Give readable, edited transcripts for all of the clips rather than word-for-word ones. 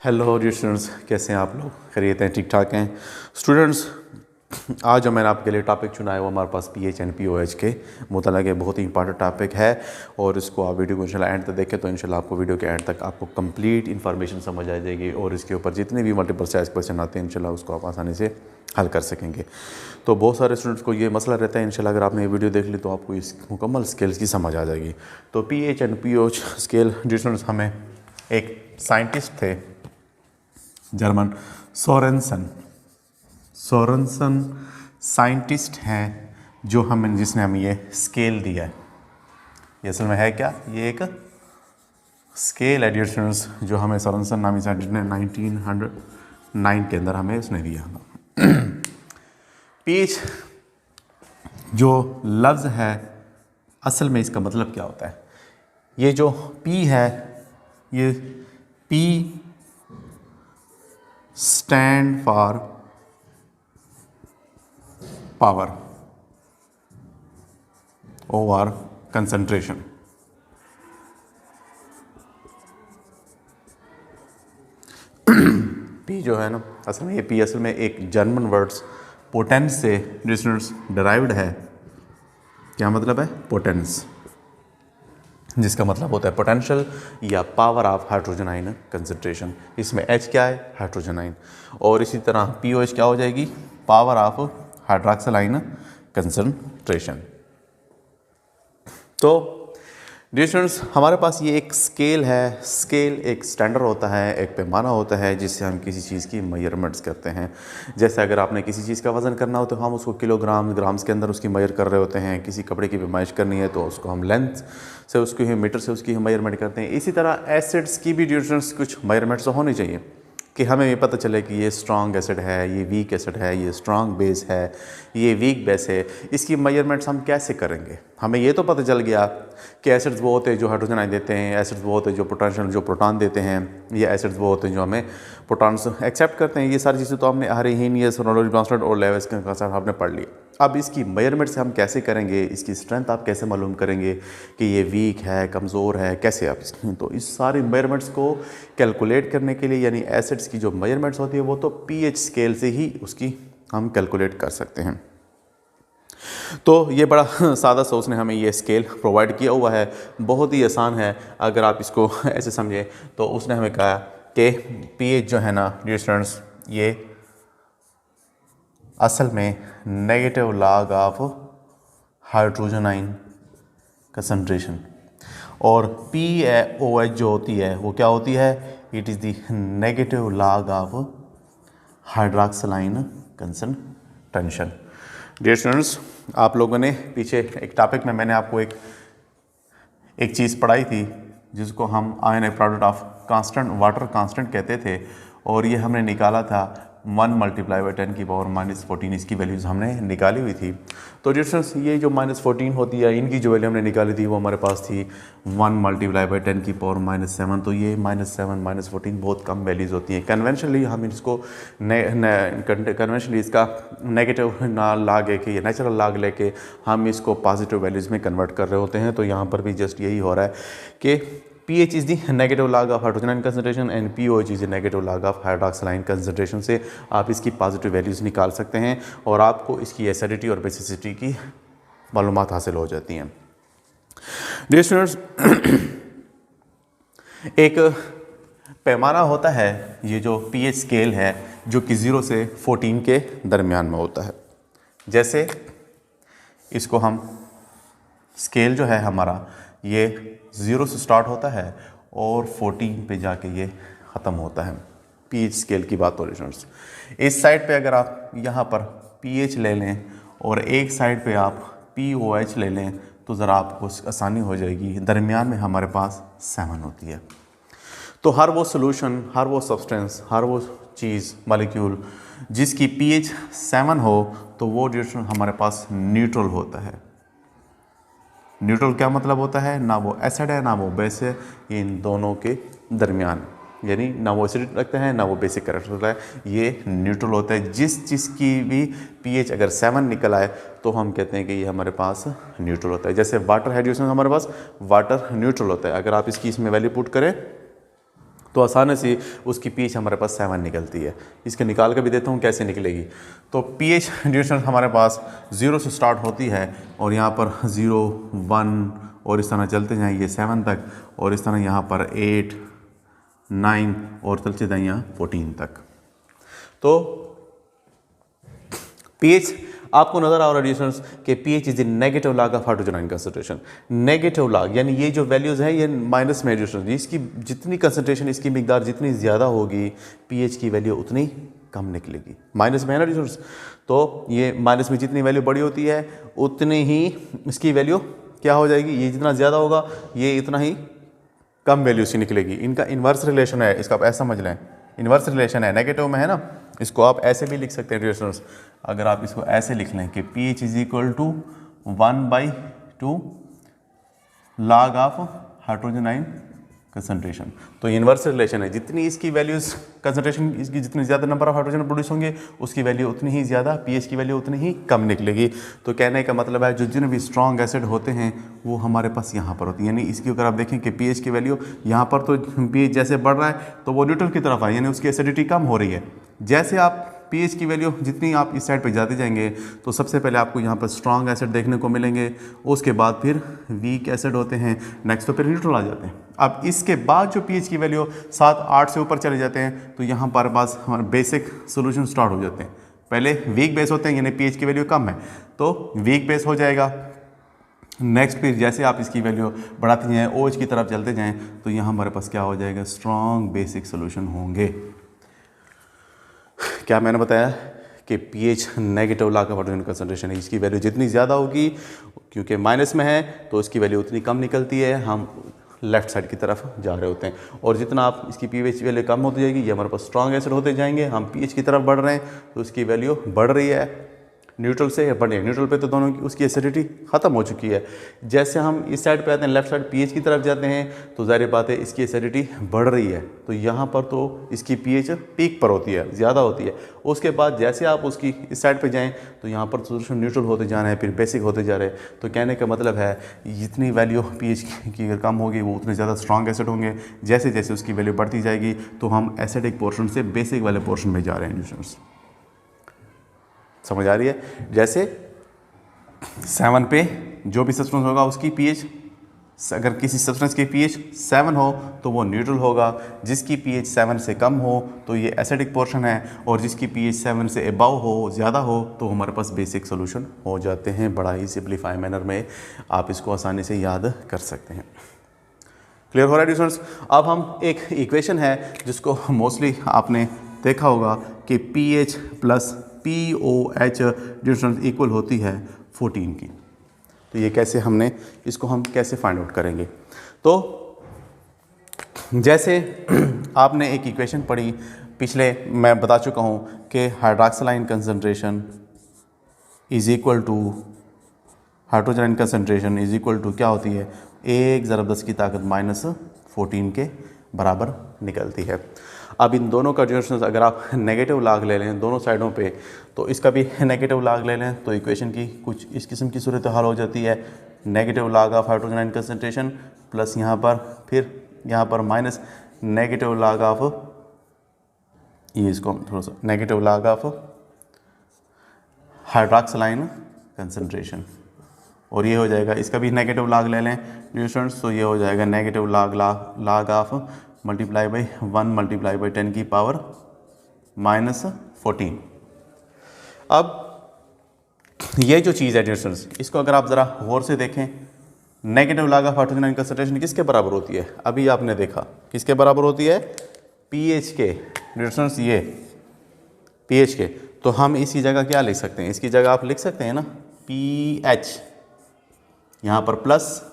Hello dear students, कैसे हैं आप लोग? खैरियत हैं? ठीक ठाक हैं स्टूडेंट्स? आज जो मैंने आपके लिए टॉपिक चुना है वो हमारे पास पीएच एंड पीओएच के मुतालिक एक बहुत ही इंपॉर्टेंट टॉपिक है। और इसको आप वीडियो को इंशाल्लाह एंड तक देखें तो इंशाल्लाह आपको वीडियो के एंड तक आपको कंप्लीट इन्फॉर्मेशन समझ आ जाएगी और इसके ऊपर जितने भी मल्टीपल चॉइस क्वेश्चन आते हैं इंशाल्लाह उसको आप आसानी से हल कर सकेंगे। तो बहुत सारे स्टूडेंट्स को ये मसला रहता है, इंशाल्लाह अगर आपने ये वीडियो देख ली तो आपको इस मुकम्मल स्केल्स की समझ आ जाएगी। तो pH and pOH scale students, हमें एक साइंटिस्ट थे जर्मन, सोरेनसन साइंटिस्ट हैं जिसने हमें ये स्केल दिया है। ये असल में है क्या? ये एक स्केल है डियर स्टूडेंट्स जो हमें सोरेनसन नामी साइंटिस्ट ने 1909 के अंदर हमें उसने दिया। पीच जो लफ्ज़ है असल में इसका मतलब क्या होता है? ये जो पी है, ये P stand for power over concentration. P जो है ना, असल में ये पी असल में एक जर्मन वर्ड्स पोटेंस से डिस्टेंस डिराइव्ड है। क्या मतलब है? पोटेंस, जिसका मतलब होता है पोटेंशियल या power of hydrogen ion concentration. इसमें H क्या है? Hydrogen ion. और इसी तरह POH क्या हो जाएगी? Power of hydroxyl ion concentration. तो डियर स्टूडेंट्स, हमारे पास ये एक स्केल है। स्केल एक स्टैंडर्ड होता है, एक पैमाना होता है जिससे हम किसी चीज़ की मेजरमेंट्स करते हैं। जैसे अगर आपने किसी चीज़ का वज़न करना हो तो हम उसको किलोग्राम ग्राम्स के अंदर उसकी मेजर कर रहे होते हैं। किसी कपड़े की पैमाइश करनी है तो उसको हम लेंथ से उसकी मीटर से उसकी मेजरमेंट करते हैं। इसी तरह एसिड्स की भी डियर स्टूडेंट्स कुछ मेजरमेंट्स तो होनी चाहिए कि हमें ये पता चले कि ये स्ट्रॉन्ग एसिड है, ये वीक एसिड है, ये स्ट्रॉन्ग बेस है, ये वीक बेस है। इसकी मेजरमेंट्स हम कैसे करेंगे? हमें ये तो पता चल गया कि एसिड्स वो होते हैं जो हाइड्रोजन आयन देते हैं, एसिड्स वो होते हैं जो प्रोटॉन देते हैं, ये एसिड्स वो होते हैं जो हमें प्रोटॉन्स एक्सेप्ट करते हैं। ये सारी चीज़ें तो हमने अरेहीनियस और लेवेस के कंसेप्ट आपने पढ़ ली। अब इसकी मेजरमेंट से हम कैसे करेंगे? इसकी स्ट्रेंथ आप कैसे मालूम करेंगे कि ये वीक है, कमज़ोर है, कैसे आप इसकी? तो इस सारी मेजरमेंट्स को कैलकुलेट करने के लिए, यानी एसिड्स की जो मेजरमेंट्स होती है वो तो पीएच स्केल से ही उसकी हम कैलकुलेट कर सकते हैं। तो ये बड़ा सादा सा उसने हमें ये स्केल प्रोवाइड किया हुआ है, बहुत ही आसान है अगर आप इसको ऐसे समझें। तो उसने हमें कहा कि पीएच जो है ना डियर स्टूडेंट्स, ये असल में negative log of hydrogen ion concentration, और POH जो होती है वो क्या होती है? It is the negative log of hydroxyl ion concentration. Dear students, आप लोगों ने पीछे एक टॉपिक में मैंने आपको एक चीज़ पढ़ाई थी जिसको हम ion product of constant water constant कहते थे, और ये हमने निकाला था 1 × 10⁻⁻14 इसकी वैल्यूज़ हमने निकाली हुई थी। तो डिस्टेंस ये जो -14 होती है, इनकी जो वैल्यू हमने निकाली थी वो हमारे पास थी 1 × 10⁻⁷ तो ये -7 -14 बहुत कम वैल्यूज़ होती हैं। कन्वेंशनली हम इसको कन्वेंशनली इसका नेगेटिव ना लाग लेके या नेचुरल लाग लेके हम इसको पॉजिटिव वैल्यूज़ में कन्वर्ट कर रहे होते हैं। तो यहाँ पर भी जस्ट यही हो रहा है कि pH is the negative log of hydrogen ion concentration and POH is the negative log of hydroxyl ion concentration से आप इसकी पॉजिटिव वैल्यूज़ निकाल सकते हैं और आपको इसकी एसिडिटी और बेसिसिटी की मालूमात हासिल हो जाती हैं। डियर स्टूडेंट्स, एक पैमाना होता है, ये जो pH स्केल है जो कि 0 से 14 के दरमियान में होता है। जैसे इसको हम स्केल जो है हमारा ये 0 से स्टार्ट होता है और 14 पे जाके ये ख़त्म होता है। पीएच स्केल की बात हो रही है। इस साइड पे अगर आप यहाँ पर पीएच ले लें और एक साइड पे आप POH ले लें तो ज़रा आपको आसानी हो जाएगी। दरमियान में हमारे पास 7 होती है। तो हर वो सोल्यूशन, हर वो सब्सटेंस, हर वो चीज़ मॉलिक्यूल जिसकी pH 7 हो तो वो डिस्टेंस हमारे पास न्यूट्रल होता है। न्यूट्रल क्या मतलब होता है? ना वो एसिड है ना वो बेस है, इन दोनों के दरमियान, यानी ना वो एसिड रखते हैं ना वो बेसिक कैरेक्टर होता है, ये न्यूट्रल होता है। जिस चीज़ की भी pH अगर 7 निकल आए तो हम कहते हैं कि ये हमारे पास न्यूट्रल होता है। जैसे वाटर है जिसमें हमारे पास वाटर न्यूट्रल होता है। अगर आप इसकी इसमें वैल्यू पुट करें तो आसानी से उसकी pH हमारे पास 7 निकलती है। इसके निकाल कर भी देता हूँ कैसे निकलेगी। तो pH डिस्टेंस हमारे पास 0 से स्टार्ट होती है और यहाँ पर 0, 1 और इस तरह चलते जाएंगे 7 तक, और इस तरह यहाँ पर 8, 9 और चलते जाएंगे यहाँ 14 तक। तो pH आपको नजर आ रहा है डिस्टेंस के pH is the negative log of hydrogen ion concentration. Negative log यानी ये जो वैल्यूज है ये माइनस में डिस्टेंस, इसकी जितनी कंसंट्रेशन, इसकी मिकदार जितनी ज़्यादा होगी pH की वैल्यू उतनी कम निकलेगी। माइनस में है ना डिस्टेंस, तो ये माइनस में जितनी वैल्यू बड़ी होती है उतनी ही इसकी वैल्यू क्या हो जाएगी, ये जितना ज़्यादा होगा ये इतना ही कम वैल्यू से निकलेगी। इनका इन्वर्स रिलेशन है, इसका आप ऐसा समझ लें, इन्वर्स रिलेशन है, नेगेटिव में है ना। इसको आप ऐसे भी लिख सकते हैं डिस्टेंस, अगर आप इसको ऐसे लिख लें कि pH is equal to 1/2 log of hydrogen ion concentration. तो इन्वर्स रिलेशन है, जितनी इसकी वैल्यूज कंसंट्रेशन, इसकी जितनी ज़्यादा नंबर ऑफ हाइड्रोजन प्रोड्यूस होंगे उसकी वैल्यू उतनी ही ज़्यादा, pH की वैल्यू उतनी ही कम निकलेगी। तो कहने का मतलब है जो जितने भी स्ट्रॉन्ग एसिड होते हैं वो हमारे पास यहाँ पर होती है, यानी इसकी अगर आप देखें कि pH की वैल्यू यहाँ पर तो pH जैसे बढ़ रहा है तो वो न्यूट्रल की तरफ है, यानी उसकी एसिडिटी कम हो रही है। जैसे आप pH की वैल्यू जितनी आप इस साइड पे जाते जाएंगे तो सबसे पहले आपको यहाँ पर स्ट्रॉन्ग एसिड देखने को मिलेंगे, उसके बाद फिर वीक एसिड होते हैं, नेक्स्ट तो फिर न्यूट्रल आ जाते हैं। अब इसके बाद जो pH की वैल्यू 7-8 से ऊपर चले जाते हैं तो यहाँ पर बस हमारे बेसिक सोल्यूशन स्टार्ट हो जाते हैं। पहले वीक बेस होते हैं, यानी pH की वैल्यू कम है तो वीक बेस हो जाएगा। नेक्स्ट फिर जैसे आप इसकी वैल्यू बढ़ाते जाएँ, OH की तरफ चलते जाएँ तो यहाँ हमारे पास क्या हो जाएगा, स्ट्रॉन्ग बेसिक सोल्यूशन होंगे। क्या मैंने बताया कि pH negative log of hydrogen concentration है, इसकी वैल्यू जितनी ज़्यादा होगी, क्योंकि माइनस में है तो इसकी वैल्यू उतनी कम निकलती है, हम लेफ्ट साइड की तरफ जा रहे होते हैं। और जितना आप इसकी pH वैल्यू कम होती जाएगी, ये हमारे पास स्ट्रॉन्ग एसिड होते जाएंगे, हम pH की तरफ बढ़ रहे हैं तो इसकी वैल्यू बढ़ रही है, न्यूट्रल से बढ़ रही है। न्यूट्रल पे तो दोनों की उसकी एसिडिटी ख़त्म हो चुकी है। जैसे हम इस साइड पे आते हैं, लेफ्ट साइड pH की तरफ जाते हैं तो ज़ाहिर बात है इसकी एसिडिटी बढ़ रही है, तो यहाँ पर तो इसकी pH पीक पर होती है, ज़्यादा होती है। उसके बाद जैसे आप उसकी इस साइड पे जाएं तो यहाँ पर सोल्यूशन न्यूट्रल होते जा रहे हैं, फिर बेसिक होते जा रहे हैं। तो कहने का मतलब है जितनी वैल्यू pH की अगर कम होगी वो उतने ज़्यादा स्ट्रॉन्ग एसिड होंगे, जैसे जैसे उसकी वैल्यू बढ़ती जाएगी तो हम एसिडिक पोर्शन से बेसिक वाले पोर्शन में जा रहे हैं। न्यूट्रिएंट्स समझ आ रही है। जैसे 7 पे जो भी सब्सटेंस होगा उसकी pH, अगर किसी सब्सटेंस की pH 7 हो तो वो न्यूट्रल होगा, जिसकी pH 7 से कम हो तो ये एसिडिक पोर्शन है, और जिसकी pH 7 से अबव हो, ज़्यादा हो तो हमारे पास बेसिक सोल्यूशन हो जाते हैं। बड़ा ही सिंप्लीफाई मैनर में आप इसको आसानी से याद कर सकते हैं। क्लियर हो रहा है स्टूडेंट्स। अब हम एक इक्वेशन है जिसको मोस्टली आपने देखा होगा कि pH plus POH distance equal होती है 14 की। तो ये कैसे हम कैसे फाइंड आउट करेंगे। तो जैसे आपने एक इक्वेशन पढ़ी पिछले, मैं बता चुका हूँ कि hydroxyl ion concentration is equal to hydrogen ion concentration is equal to क्या होती है, 1 × 10 की ताकत -14 के बराबर निकलती है। अब इन दोनों का डिस्टेंस अगर आप नेगेटिव लॉग ले लें दोनों साइडों पे, तो इसका भी नेगेटिव लॉग ले लें तो इक्वेशन की कुछ इस किस्म की सूरत हाल हो जाती है। Negative log of hydrogen ion concentration plus यहाँ पर फिर यहाँ पर माइनस नेगेटिव लॉग ऑफ, ये इसको थोड़ा सा negative log of hydroxyl ion concentration, और ये हो जाएगा, इसका भी नेगेटिव लॉग ले लें डिस्टेंस तो ये हो जाएगा negative log of multiply by 1 multiply by 10 की पावर -14। अब ये जो चीज़ है डिस्टेंस, इसको अगर आप ज़रा गौर से देखें, negative log of hydrogen ion concentration किसके बराबर होती है, अभी आपने देखा किसके बराबर होती है, pH के डिस्टेंस, ये pH के। तो हम इसकी जगह क्या लिख सकते हैं, इसकी जगह आप लिख सकते हैं ना pH, यहाँ पर प्लस,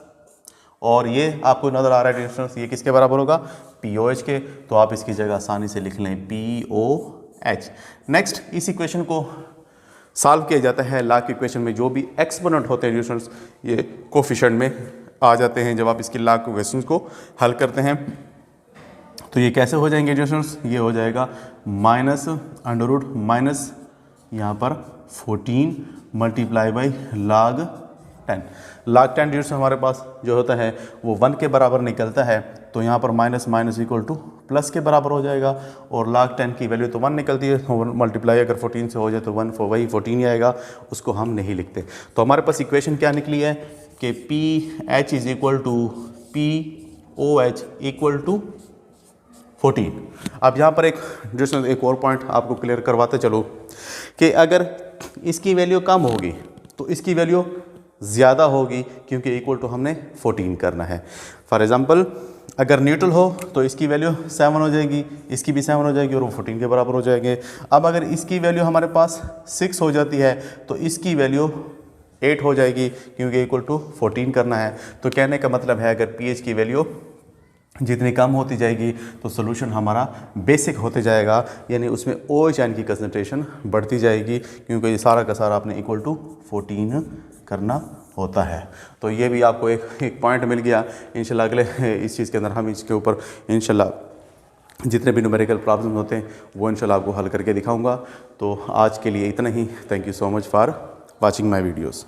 और ये आपको नज़र आ रहा है डिस्टेंस, ये किसके बराबर होगा, POH के। तो आप इसकी जगह आसानी से लिख लें POH। नेक्स्ट इस इक्वेशन को सॉल्व किया जाता है लॉग की इक्वेशन में, जो भी एक्सपोनेंट होते हैं डिस्टेंस ये कोफिशिएंट में आ जाते हैं। जब आप इसकी लॉग क्वेश्चन को हल करते हैं तो ये कैसे हो जाएंगे डिस्टेंस, ये हो जाएगा माइनस यहाँ पर 14 multiply by log log 10 duration हमारे पास जो होता है वो 1 के बराबर निकलता है, तो यहाँ पर minus minus equal two plus के बराबर हो जाएगा। और log 10 की वैल्यू तो 1 निकलती है, तो मल्टीप्लाई अगर 14 से हो जाए तो 1 वही 14 ही आएगा, उसको हम नहीं लिखते। तो हमारे पास इक्वेशन क्या निकली है कि P H is equal to P O H equal to 14। अब यहाँ पर एक और पॉइंट आपको क्लियर करवाते चलो कि अगर इसकी वैल्यू कम होगी तो इसकी वैल्यू ज़्यादा होगी, क्योंकि इक्वल टू हमने 14 करना है। फॉर एग्ज़ाम्पल अगर न्यूट्रल हो तो इसकी वैल्यू 7 हो जाएगी, इसकी भी 7 हो जाएगी और वो 14 के बराबर हो जाएंगे। अब अगर इसकी वैल्यू हमारे पास 6 हो जाती है तो इसकी वैल्यू 8 हो जाएगी, क्योंकि इक्वल टू 14 करना है। तो कहने का मतलब है अगर पीएच की वैल्यू जितनी कम होती जाएगी तो सोल्यूशन हमारा बेसिक होते जाएगा, यानी उसमें OH की कंसंट्रेशन बढ़ती जाएगी, क्योंकि ये सारा का सारा आपने इक्वल टू 14 करना होता है। तो ये भी आपको एक पॉइंट मिल गया। इंशाल्लाह अगले इस चीज़ के अंदर हम इसके ऊपर इंशाल्लाह जितने भी न्यूमेरिकल प्रॉब्लम होते हैं वो इंशाल्लाह आपको हल करके दिखाऊंगा। तो आज के लिए इतना ही। Thank you so much for watching my videos.